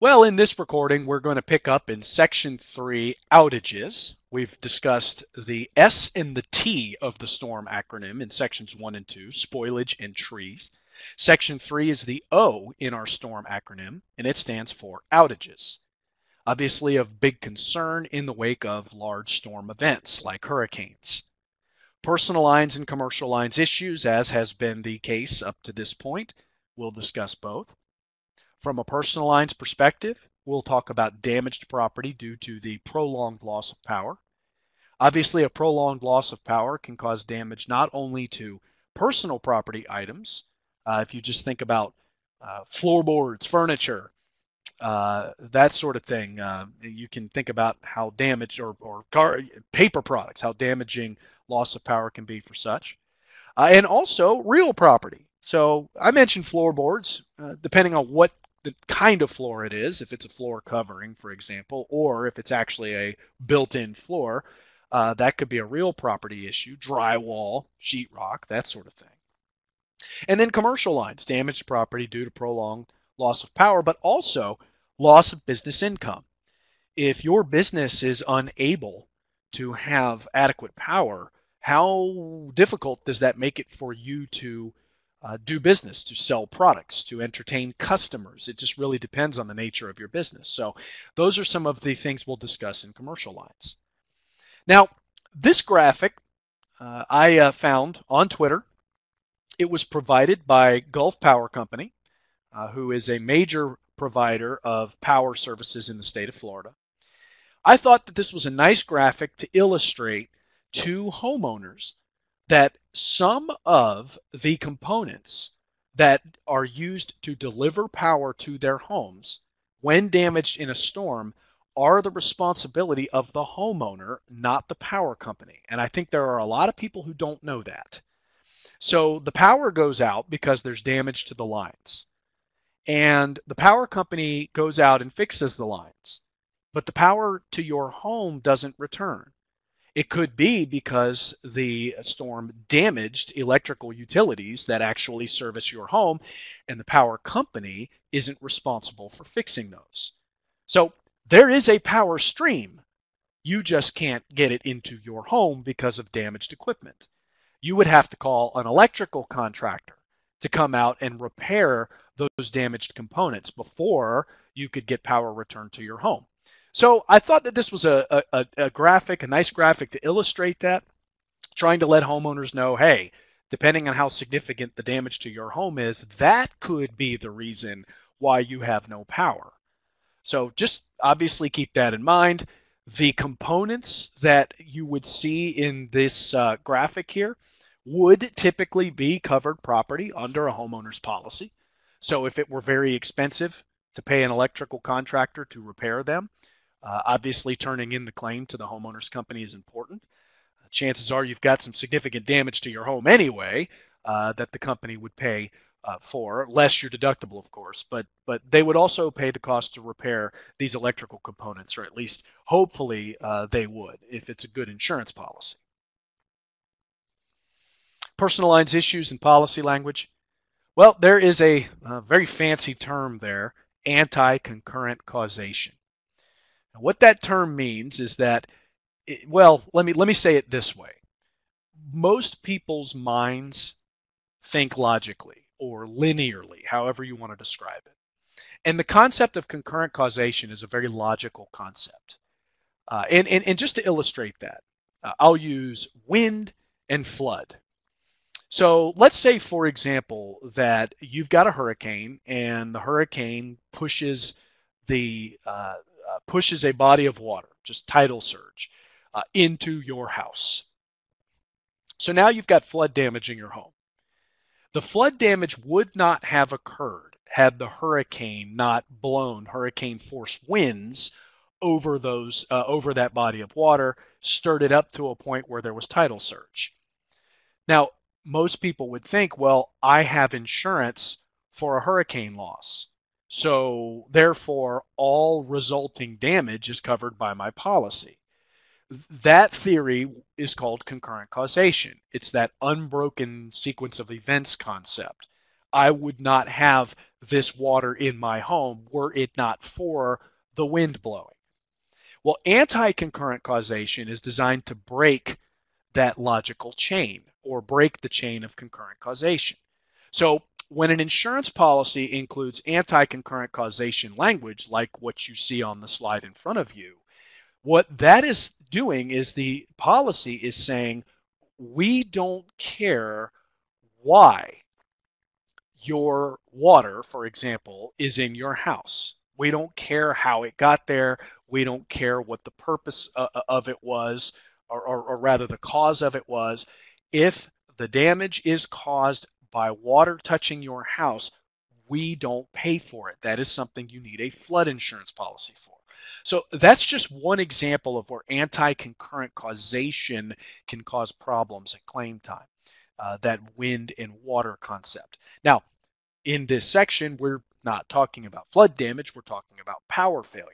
Well, in this recording, we're going to pick up in Section 3, Outages. We've discussed the S and the T of the STORM acronym in Sections 1 and 2, spoilage and trees. Section 3 is the O in our STORM acronym, and it stands for outages. Obviously of big concern in the wake of large storm events like hurricanes. Personal lines and commercial lines issues, as has been the case up to this point, we'll discuss both. From a personal lines perspective, we'll talk about damaged property due to the prolonged loss of power. Obviously, a prolonged loss of power can cause damage not only to personal property items, if you just think about floorboards, furniture, that sort of thing. You can think about how damaged or paper products, how damaging loss of power can be for such. And also real property. So I mentioned floorboards, depending on what the kind of floor it is, if it's a floor covering, for example, or if it's actually a built-in floor, that could be a real property issue, drywall, sheetrock, that sort of thing. And then commercial lines, damaged property due to prolonged loss of power, but also loss of business income. If your business is unable to have adequate power, how difficult does that make it for you to do business, to sell products, to entertain customers? It just really depends on the nature of your business. So those are some of the things we'll discuss in commercial lines. Now, this graphic I found on Twitter. It was provided by Gulf Power Company, who is a major provider of power services in the state of Florida. I thought that this was a nice graphic to illustrate to homeowners that some of the components that are used to deliver power to their homes when damaged in a storm are the responsibility of the homeowner, not the power company. And I think there are a lot of people who don't know that. So the power goes out because there's damage to the lines. And the power company goes out and fixes the lines. But the power to your home doesn't return. It could be because the storm damaged electrical utilities that actually service your home, and the power company isn't responsible for fixing those. So there is a power stream. You just can't get it into your home because of damaged equipment. You would have to call an electrical contractor to come out and repair those damaged components before you could get power returned to your home. So I thought that this was a graphic, a nice graphic to illustrate that, trying to let homeowners know, hey, depending on how significant the damage to your home is, that could be the reason why you have no power. So just obviously keep that in mind. The components that you would see in this graphic here would typically be covered property under a homeowner's policy. So if it were very expensive to pay an electrical contractor to repair them, obviously turning in the claim to the homeowner's company is important. Chances are you've got some significant damage to your home anyway that the company would pay for, less your deductible, of course, but they would also pay the cost to repair these electrical components, or at least hopefully they would if it's a good insurance policy. Personal lines issues and policy language. Well, there is a very fancy term there, anti-concurrent causation. Now, what that term means is that, well, let me say it this way. Most people's minds think logically or linearly, however you want to describe it. And the concept of concurrent causation is a very logical concept. And just to illustrate that, I'll use wind and flood. So let's say, for example, that you've got a hurricane and the hurricane pushes a body of water, just tidal surge, into your house. So now you've got flood damage in your home. The flood damage would not have occurred had the hurricane not blown hurricane force winds over that body of water, stirred it up to a point where there was tidal surge. Now, most people would think, well, I have insurance for a hurricane loss, so therefore all resulting damage is covered by my policy. That theory is called concurrent causation. It's that unbroken sequence of events concept. I would not have this water in my home were it not for the wind blowing. Well, anti-concurrent causation is designed to break that logical chain or break the chain of concurrent causation. So when an insurance policy includes anti-concurrent causation language, like what you see on the slide in front of you, what that is doing is the policy is saying, we don't care why your water, for example, is in your house. We don't care how it got there. We don't care what the purpose of it was, or rather the cause of it was. If the damage is caused by water touching your house, we don't pay for it. That is something you need a flood insurance policy for. So that's just one example of where anti-concurrent causation can cause problems at claim time, that wind and water concept. Now, in this section, we're not talking about flood damage, we're talking about power failure.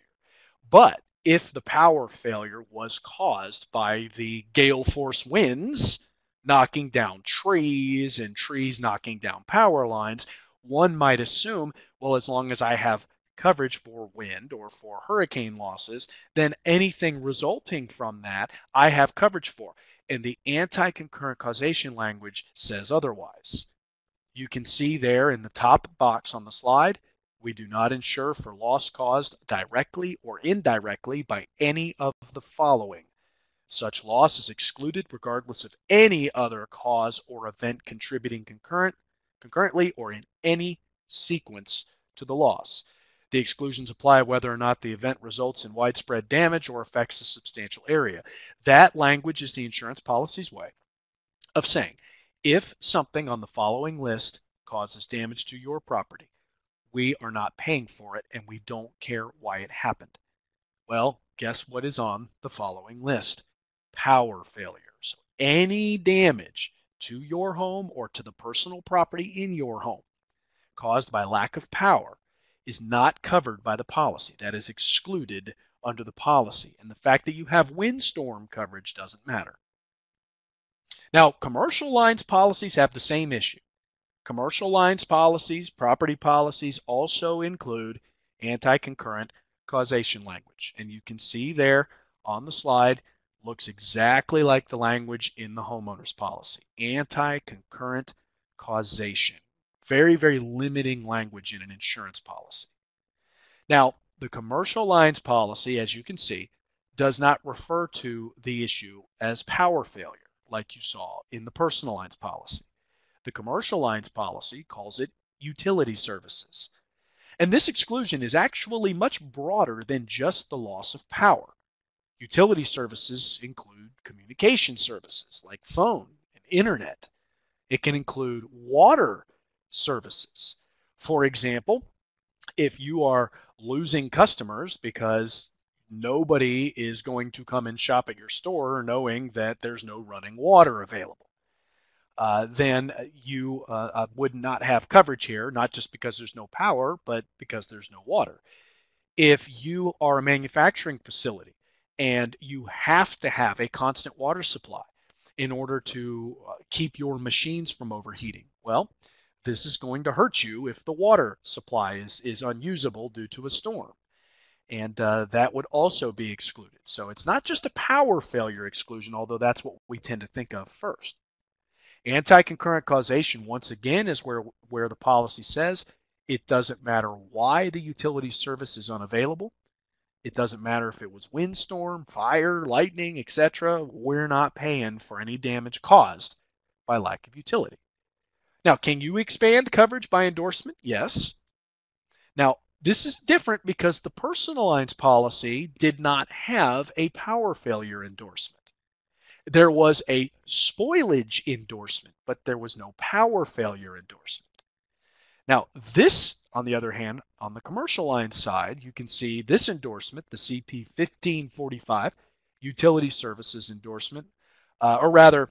But if the power failure was caused by the gale force winds knocking down trees and trees knocking down power lines, one might assume, well, as long as I have coverage for wind or for hurricane losses, then anything resulting from that I have coverage for. And the anti-concurrent causation language says otherwise. You can see there in the top box on the slide, we do not insure for loss caused directly or indirectly by any of the following. Such loss is excluded regardless of any other cause or event contributing concurrently or in any sequence to the loss. The exclusions apply whether or not the event results in widespread damage or affects a substantial area. That language is the insurance policy's way of saying, if something on the following list causes damage to your property, we are not paying for it and we don't care why it happened. Well, guess what is on the following list? Power failure. So any damage to your home or to the personal property in your home caused by lack of power is not covered by the policy. That is excluded under the policy. And the fact that you have windstorm coverage doesn't matter. Now, commercial lines policies have the same issue. Commercial lines policies, property policies also include anti-concurrent causation language. And you can see there on the slide, looks exactly like the language in the homeowner's policy. Anti-concurrent causation. Very, very limiting language in an insurance policy. Now, the commercial lines policy, as you can see, does not refer to the issue as power failure, like you saw in the personal lines policy. The commercial lines policy calls it utility services. And this exclusion is actually much broader than just the loss of power. Utility services include communication services like phone and internet. It can include water services. For example, if you are losing customers because nobody is going to come and shop at your store knowing that there's no running water available, then you would not have coverage here, not just because there's no power, but because there's no water. If you are a manufacturing facility and you have to have a constant water supply in order to keep your machines from overheating, well, this is going to hurt you if the water supply is unusable due to a storm. And that would also be excluded. So it's not just a power failure exclusion, although that's what we tend to think of first. Anti-concurrent causation, once again, is where the policy says it doesn't matter why the utility service is unavailable. It doesn't matter if it was windstorm, fire, lightning, etc. We're not paying for any damage caused by lack of utility. Now, can you expand coverage by endorsement? Yes. Now, this is different because the personal lines policy did not have a power failure endorsement. There was a spoilage endorsement, but there was no power failure endorsement. Now, this, on the other hand, on the commercial lines side, you can see this endorsement, the CP 1545 utility services endorsement, or rather,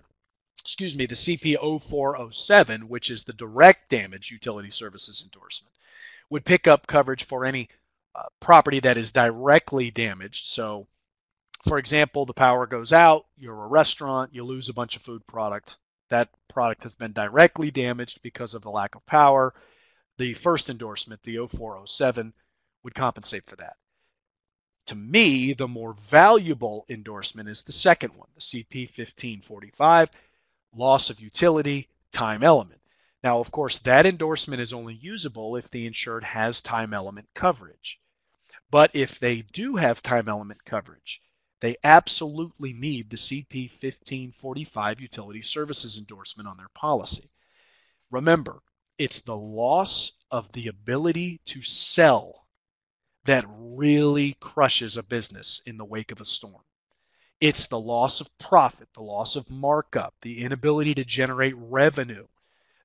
excuse me, the CP 0407, which is the direct damage utility services endorsement, would pick up coverage for any property that is directly damaged. So, for example, the power goes out, you're a restaurant, you lose a bunch of food product, that product has been directly damaged because of the lack of power. The first endorsement, the 0407, would compensate for that. To me, the more valuable endorsement is the second one, the CP 1545, loss of utility, time element. Now, of course, that endorsement is only usable if the insured has time element coverage. But if they do have time element coverage, they absolutely need the CP 1545 utility services endorsement on their policy. Remember, it's the loss of the ability to sell that really crushes a business in the wake of a storm. It's the loss of profit, the loss of markup, the inability to generate revenue.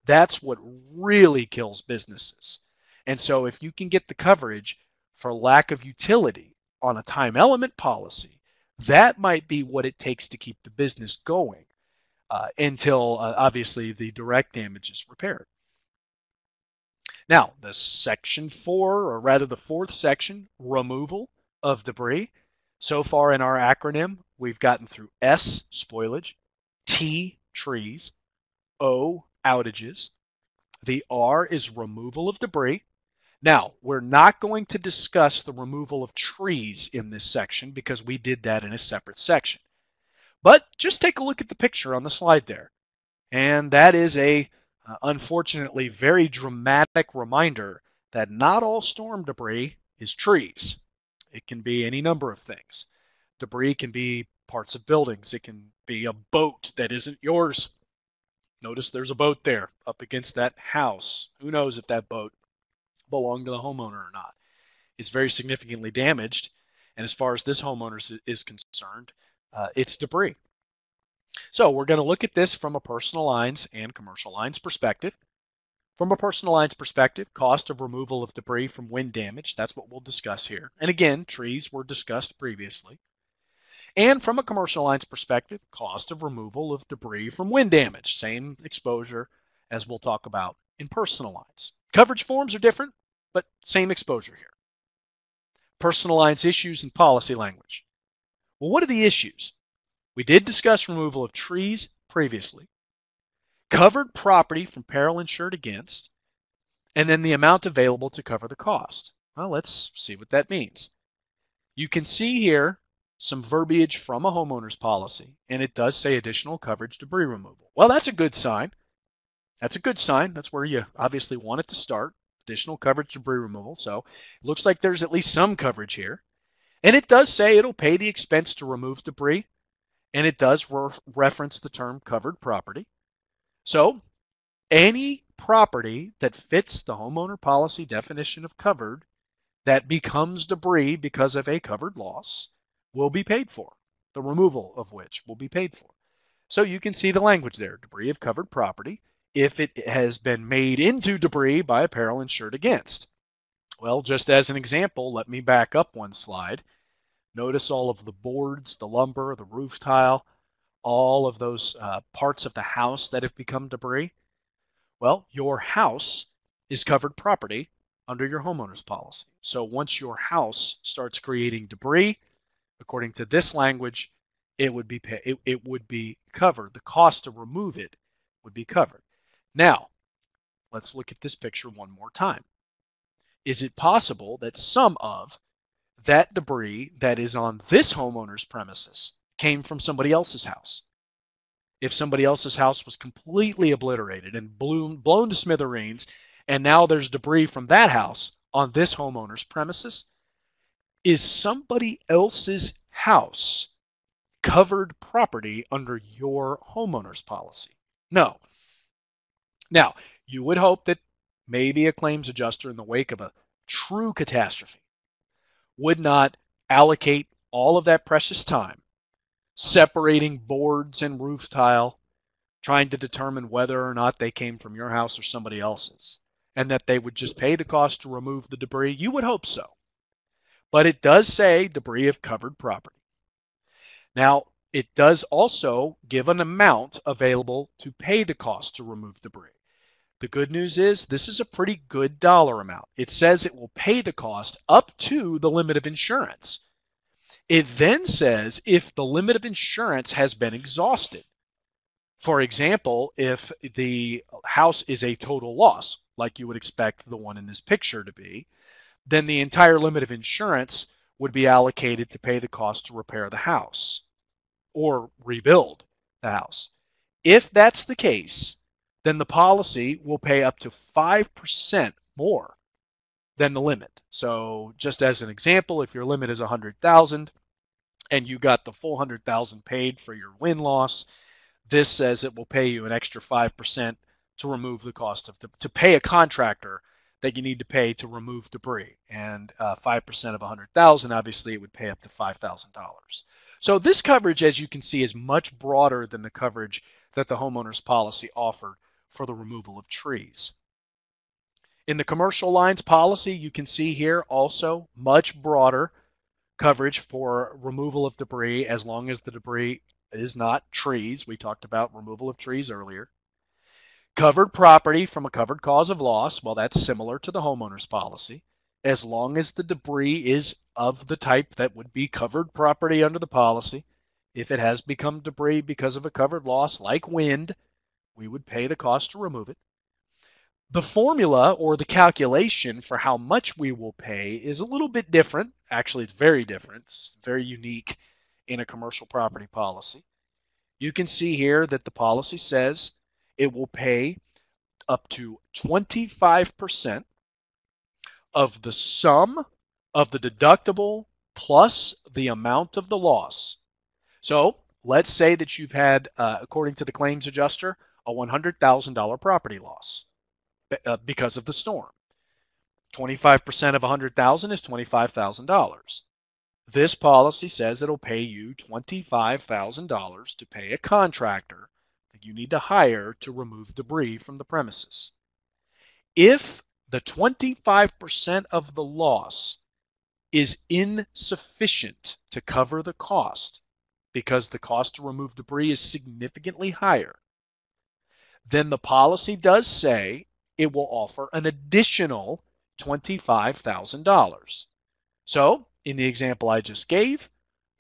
That's what really kills businesses. And so if you can get the coverage for lack of utility on a time element policy, that might be what it takes to keep the business going until obviously the direct damage is repaired. Now, the section 4, or rather the fourth section, removal of debris. So far in our acronym, we've gotten through S, spoilage, T, trees, O, outages. The R is removal of debris. Now, we're not going to discuss the removal of trees in this section because we did that in a separate section. But just take a look at the picture on the slide there. And that is a unfortunately very dramatic reminder that not all storm debris is trees. It can be any number of things. Debris can be parts of buildings. It can be a boat that isn't yours. Notice there's a boat there up against that house. Who knows if that boat belonged to the homeowner or not. It's very significantly damaged, and as far as this homeowner is concerned, it's debris. So we're going to look at this from a personal lines and commercial lines perspective. From a personal lines perspective, cost of removal of debris from wind damage, that's what we'll discuss here. And again, trees were discussed previously. And from a commercial lines perspective, cost of removal of debris from wind damage, same exposure as we'll talk about in personal lines. Coverage forms are different, but same exposure here. Personal lines issues and policy language. Well, what are the issues? We did discuss removal of trees previously, covered property from peril insured against, and then the amount available to cover the cost. Well, let's see what that means. You can see here some verbiage from a homeowner's policy, and it does say additional coverage debris removal. Well, that's a good sign. That's a good sign. That's where you obviously want it to start, additional coverage debris removal. So it looks like there's at least some coverage here. And it does say it'll pay the expense to remove debris, and it does reference the term covered property. So any property that fits the homeowner policy definition of covered that becomes debris because of a covered loss will be paid for, the removal of which will be paid for. So you can see the language there, debris of covered property, if it has been made into debris by a peril insured against. Well, just as an example, let me back up one slide. Notice all of the boards, the lumber, the roof tile, all of those parts of the house that have become debris. Well, your house is covered property under your homeowner's policy. So once your house starts creating debris, according to this language, it would be covered. The cost to remove it would be covered. Now, let's look at this picture one more time. Is it possible that some of that debris that is on this homeowner's premises came from somebody else's house? If somebody else's house was completely obliterated and blown to smithereens, and now there's debris from that house on this homeowner's premises, is somebody else's house covered property under your homeowner's policy? No. Now, you would hope that maybe a claims adjuster in the wake of a true catastrophe would not allocate all of that precious time separating boards and roof tile, trying to determine whether or not they came from your house or somebody else's, and that they would just pay the cost to remove the debris. You would hope so. But it does say debris of covered property. Now, it does also give an amount available to pay the cost to remove debris. The good news is this is a pretty good dollar amount. It says it will pay the cost up to the limit of insurance. It then says if the limit of insurance has been exhausted. For example, if the house is a total loss, like you would expect the one in this picture to be, then the entire limit of insurance would be allocated to pay the cost to repair the house or rebuild the house. If that's the case, then the policy will pay up to 5% more than the limit. So just as an example, if your limit is 100,000 and you got the full 100,000 paid for your wind loss, this says it will pay you an extra 5% to remove the cost of to pay a contractor that you need to pay to remove debris. And 5% of 100,000, obviously, it would pay up to $5,000. So this coverage, as you can see, is much broader than the coverage that the homeowner's policy offered for the removal of trees. In the commercial lines policy, you can see here also much broader coverage for removal of debris as long as the debris is not trees. We talked about removal of trees earlier. Covered property from a covered cause of loss, well, that's similar to the homeowner's policy, as long as the debris is of the type that would be covered property under the policy. If it has become debris because of a covered loss, like wind, we would pay the cost to remove it. The formula or the calculation for how much we will pay is a little bit different. Actually, it's very different. It's very unique in a commercial property policy. You can see here that the policy says it will pay up to 25% of the sum of the deductible plus the amount of the loss. So let's say that you've had, according to the claims adjuster, a $100,000 property loss because of the storm. 25% of 100,000 is $25,000. This policy says it'll pay you $25,000 to pay a contractor that you need to hire to remove debris from the premises. If the 25% of the loss is insufficient to cover the cost, because the cost to remove debris is significantly higher, then the policy does say it will offer an additional $25,000. So, in the example I just gave,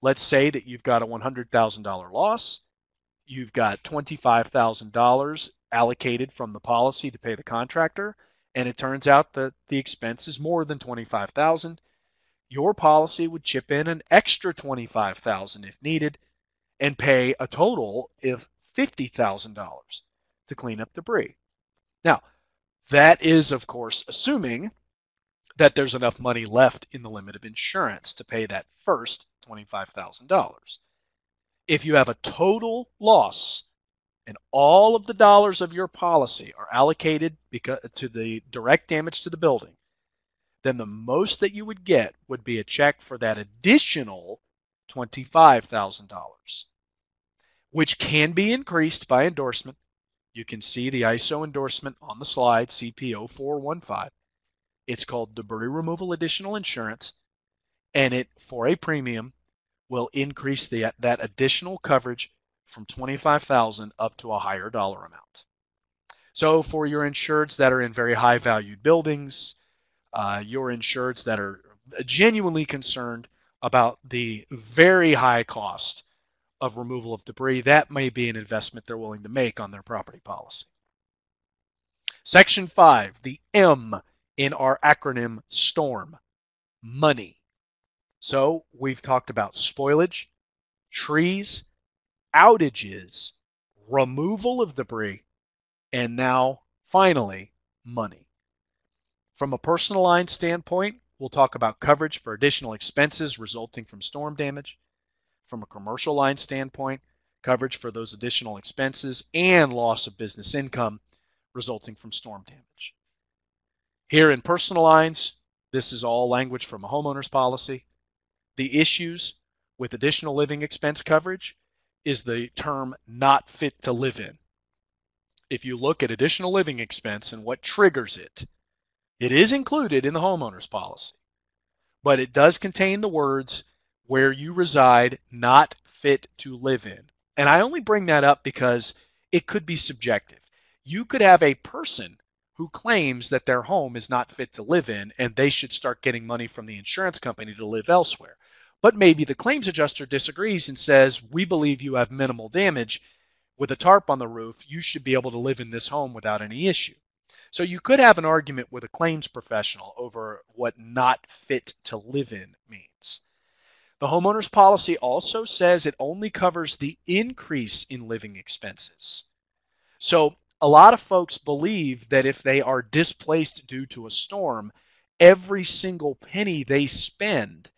let's say that you've got a $100,000 loss. You've got $25,000 allocated from the policy to pay the contractor, and it turns out that the expense is more than $25,000. Your policy would chip in an extra $25,000 if needed and pay a total of $50,000 to clean up debris. Now, that is, of course, assuming that there's enough money left in the limit of insurance to pay that first $25,000. If you have a total loss and all of the dollars of your policy are allocated to the direct damage to the building, then the most that you would get would be a check for that additional $25,000, which can be increased by endorsement. You can see the ISO endorsement on the slide, CP0415. It's called Debris Removal Additional Insurance, and it, for a premium, will increase that additional coverage from $25,000 up to a higher dollar amount. So for your insureds that are in very high valued buildings, your insureds that are genuinely concerned about the very high cost of removal of debris, that may be an investment they're willing to make on their property policy. Section 5, the M in our acronym STORM, money. So we've talked about spoilage, trees, outages, removal of debris, and now, finally, money. From a personal line standpoint, we'll talk about coverage for additional expenses resulting from storm damage. From a commercial line standpoint, coverage for those additional expenses and loss of business income resulting from storm damage. Here in personal lines, this is all language from a homeowner's policy. The issues with additional living expense coverage is the term not fit to live in. If you look at additional living expense and what triggers it, it is included in the homeowner's policy, but it does contain the words where you reside, not fit to live in. And I only bring that up because it could be subjective. You could have a person who claims that their home is not fit to live in and they should start getting money from the insurance company to live elsewhere. But maybe the claims adjuster disagrees and says, we believe you have minimal damage. with a tarp on the roof, you should be able to live in this home without any issue. So you could have an argument with a claims professional over what not fit to live in means. The homeowner's policy also says it only covers the increase in living expenses. So a lot of folks believe that if they are displaced due to a storm, every single penny they spend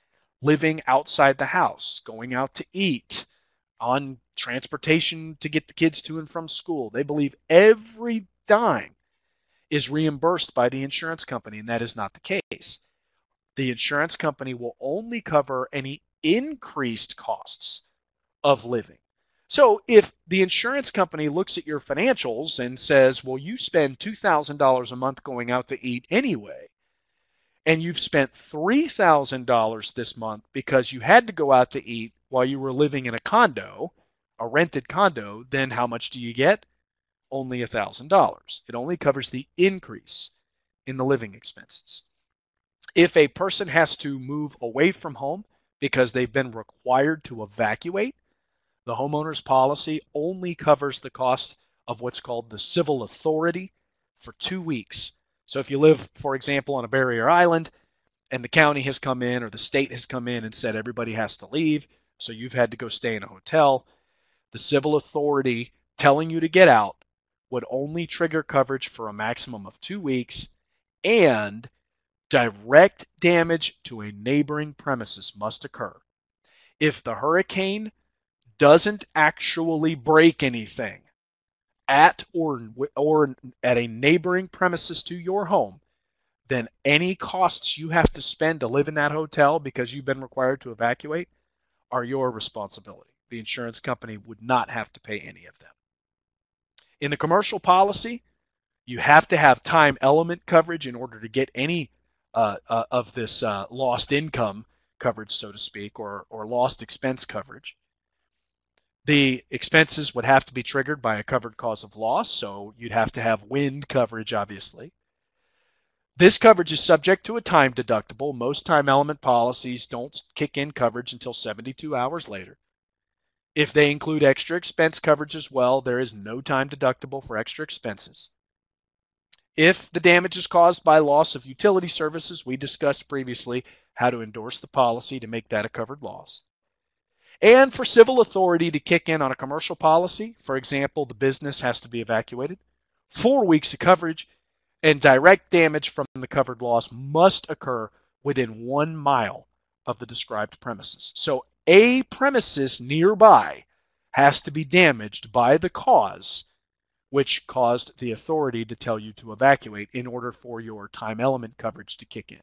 living outside the house, going out to eat, on transportation to get the kids to and from school, they believe every dime is reimbursed by the insurance company, and that is not the case. The insurance company will only cover any increased costs of living. So if the insurance company looks at your financials and says, well, you spend $2,000 a month going out to eat anyway, and you've spent $3,000 this month because you had to go out to eat while you were living in a condo, a rented condo, then how much do you get? Only $1,000. It only covers the increase in the living expenses. If a person has to move away from home because they've been required to evacuate, the homeowner's policy only covers the cost of what's called the civil authority for 2 weeks. So if you live, for example, on a barrier island and the county has come in or the state has come in and said everybody has to leave, so you've had to go stay in a hotel, the civil authority telling you to get out would only trigger coverage for a maximum of 2 weeks, and direct damage to a neighboring premises must occur. If the hurricane doesn't actually break anything at or at a neighboring premises to your home, then any costs you have to spend to live in that hotel because you've been required to evacuate are your responsibility. The insurance company would not have to pay any of them. In the commercial policy, you have to have time element coverage in order to get any of this lost income coverage, so to speak, or lost expense coverage. The expenses would have to be triggered by a covered cause of loss, so you'd have to have wind coverage, obviously. This coverage is subject to a time deductible. Most time element policies don't kick in coverage until 72 hours later. If they include extra expense coverage as well, there is no time deductible for extra expenses. If the damage is caused by loss of utility services, we discussed previously how to endorse the policy to make that a covered loss. And for civil authority to kick in on a commercial policy, for example, the business has to be evacuated, 4 weeks of coverage, and direct damage from the covered loss must occur within 1 mile of the described premises. So a premises nearby has to be damaged by the cause which caused the authority to tell you to evacuate in order for your time element coverage to kick in.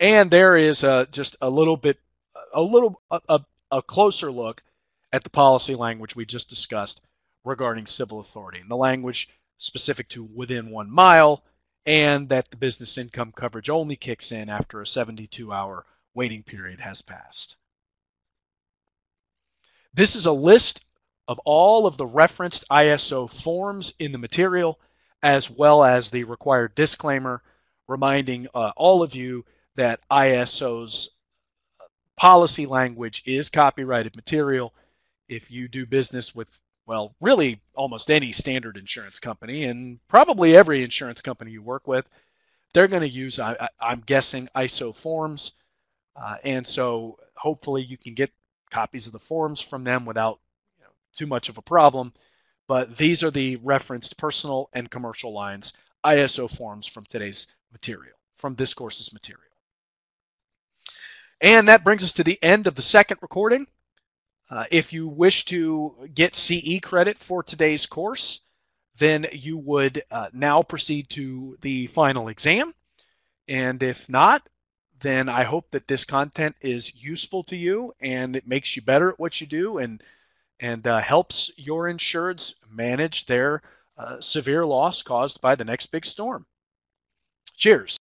And there is just a closer look at the policy language we just discussed regarding civil authority, and the language specific to within 1 mile, and that the business income coverage only kicks in after a 72-hour waiting period has passed. This is a list of all of the referenced ISO forms in the material, as well as the required disclaimer, reminding all of you that ISO's policy language is copyrighted material. If you do business with, well, really almost any standard insurance company, and probably every insurance company you work with, they're going to use, I'm guessing, ISO forms. And so hopefully you can get copies of the forms from them without too much of a problem. But these are the referenced personal and commercial lines ISO forms from today's material, from this course's material. And that brings us to the end of the second recording. If you wish to get CE credit for today's course, then you would now proceed to the final exam. And if not, then I hope that this content is useful to you and it makes you better at what you do and helps your insureds manage their severe loss caused by the next big storm. Cheers.